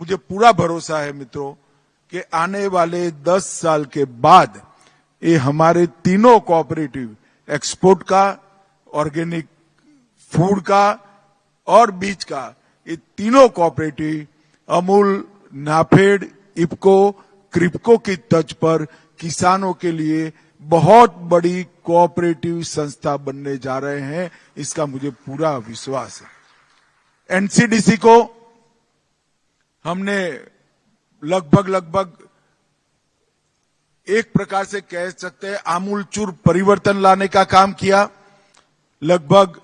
मुझे पूरा भरोसा है मित्रों कि आने वाले 10 साल के बाद ये हमारे तीनों कोऑपरेटिव, एक्सपोर्ट का, ऑर्गेनिक फूड का और बीज का, ये तीनों कोऑपरेटिव अमूल, नाफेड, इफको, क्रिप्को की तर्ज पर किसानों के लिए बहुत बड़ी कोऑपरेटिव संस्था बनने जा रहे हैं। इसका मुझे पूरा विश्वास है। एनसीडीसी को हमने लगभग एक प्रकार से कह सकते हैं आमूलचूर परिवर्तन लाने का काम किया। लगभग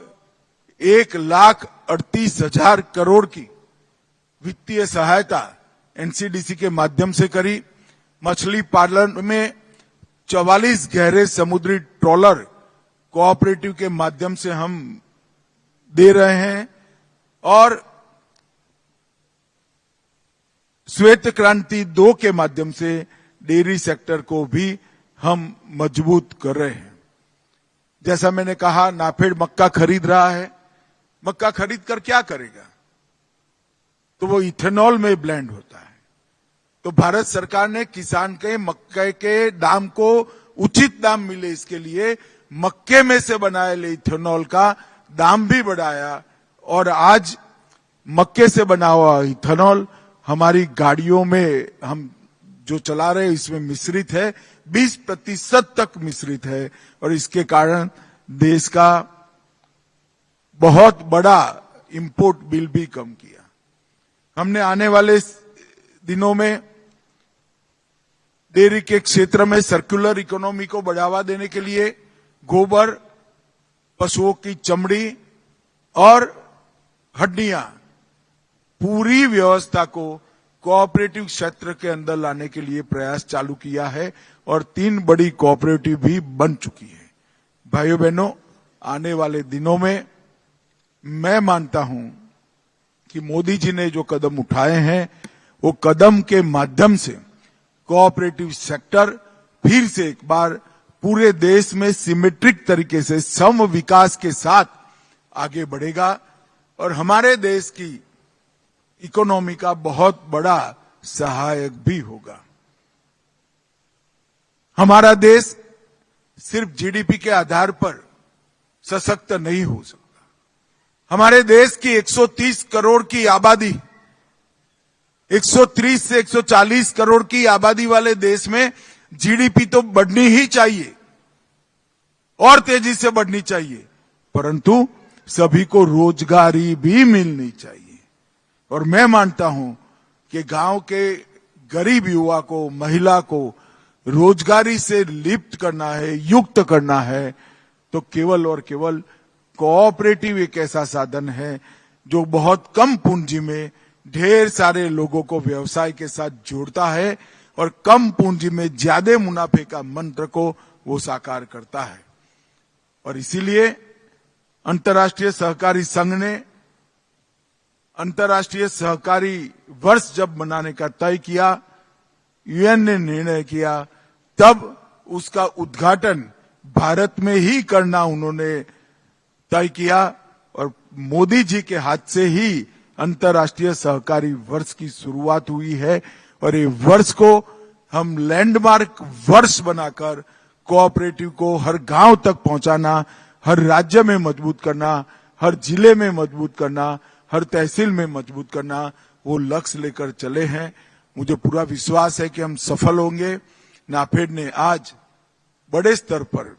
1,38,000 करोड़ की वित्तीय सहायता एनसीडीसी के माध्यम से करी। मछली पालन में 44 गहरे समुद्री ट्रॉलर कोऑपरेटिव के माध्यम से हम दे रहे हैं और श्वेत क्रांति 2 के माध्यम से डेयरी सेक्टर को भी हम मजबूत कर रहे हैं। जैसा मैंने कहा, नाफेड मक्का खरीद रहा है। मक्का खरीद कर क्या करेगा? तो वो इथेनॉल में ब्लेंड होता है। तो भारत सरकार ने किसान के मक्के के दाम को उचित दाम मिले, इसके लिए मक्के में से बनाए ले इथेनॉल का दाम भी बढ़ाया और आज मक्के से बना हुआ इथेनॉल हमारी गाड़ियों में हम जो चला रहे हैं इसमें मिश्रित है, 20% तक मिश्रित है और इसके कारण देश का बहुत बड़ा इंपोर्ट बिल भी कम किया। हमने आने वाले दिनों में डेयरी के क्षेत्र में सर्कुलर इकोनॉमी को बढ़ावा देने के लिए गोबर, पशुओं की चमड़ी और हड्डियां, पूरी व्यवस्था को कोऑपरेटिव क्षेत्र के अंदर लाने के लिए प्रयास चालू किया है और 3 बड़ी कोऑपरेटिव भी बन चुकी है। भाइयों बहनों, आने वाले दिनों में मैं मानता हूं कि मोदी जी ने जो कदम उठाए हैं वो कदम के माध्यम से कोऑपरेटिव सेक्टर फिर से एक बार पूरे देश में सिमेट्रिक तरीके से सम विकास के साथ आगे बढ़ेगा और हमारे देश की इकोनॉमी का बहुत बड़ा सहायक भी होगा। हमारा देश सिर्फ जीडीपी के आधार पर सशक्त नहीं हो सकता। हमारे देश की 130 करोड़ की आबादी, 130 से 140 करोड़ की आबादी वाले देश में जीडीपी तो बढ़नी ही चाहिए और तेजी से बढ़नी चाहिए, परंतु सभी को रोजगारी भी मिलनी चाहिए। और मैं मानता हूं कि गांव के गरीब युवा को, महिला को रोजगारी से लिप्त करना है, युक्त करना है, तो केवल और केवल कोऑपरेटिव एक ऐसा साधन है जो बहुत कम पूंजी में ढेर सारे लोगों को व्यवसाय के साथ जोड़ता है और कम पूंजी में ज्यादा मुनाफे का मंत्र को वो साकार करता है। और इसीलिए अंतर्राष्ट्रीय सहकारी संघ ने अंतर्राष्ट्रीय सहकारी वर्ष जब मनाने का तय किया, यूएन ने निर्णय किया, तब उसका उद्घाटन भारत में ही करना उन्होंने तय किया और मोदी जी के हाथ से ही अंतर्राष्ट्रीय सहकारी वर्ष की शुरुआत हुई है। और ये वर्ष को हम लैंडमार्क वर्ष बनाकर कोऑपरेटिव को हर गांव तक पहुंचाना, हर राज्य में मजबूत करना, हर जिले में मजबूत करना, हर तहसील में मजबूत करना, वो लक्ष्य लेकर चले हैं। मुझे पूरा विश्वास है कि हम सफल होंगे। नाफेड ने आज बड़े स्तर पर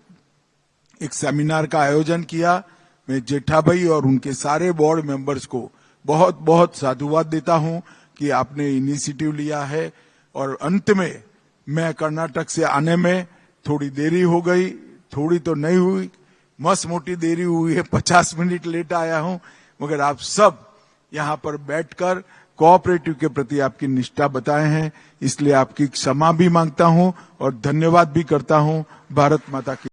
एक सेमिनार का आयोजन किया। मैं जेठा भाई और उनके सारे बोर्ड मेंबर्स को बहुत बहुत साधुवाद देता हूं कि आपने इनिशिएटिव लिया है। और अंत में मैं कर्नाटक से आने में थोड़ी देरी हो गई, थोड़ी तो नहीं हुई, मस्त मोटी देरी हुई है, 50 मिनट लेट आया हूं, मगर आप सब यहां पर बैठकर कोऑपरेटिव के प्रति आपकी निष्ठा बताए हैं, इसलिए आपकी क्षमा भी मांगता हूं और धन्यवाद भी करता हूं। भारत माता की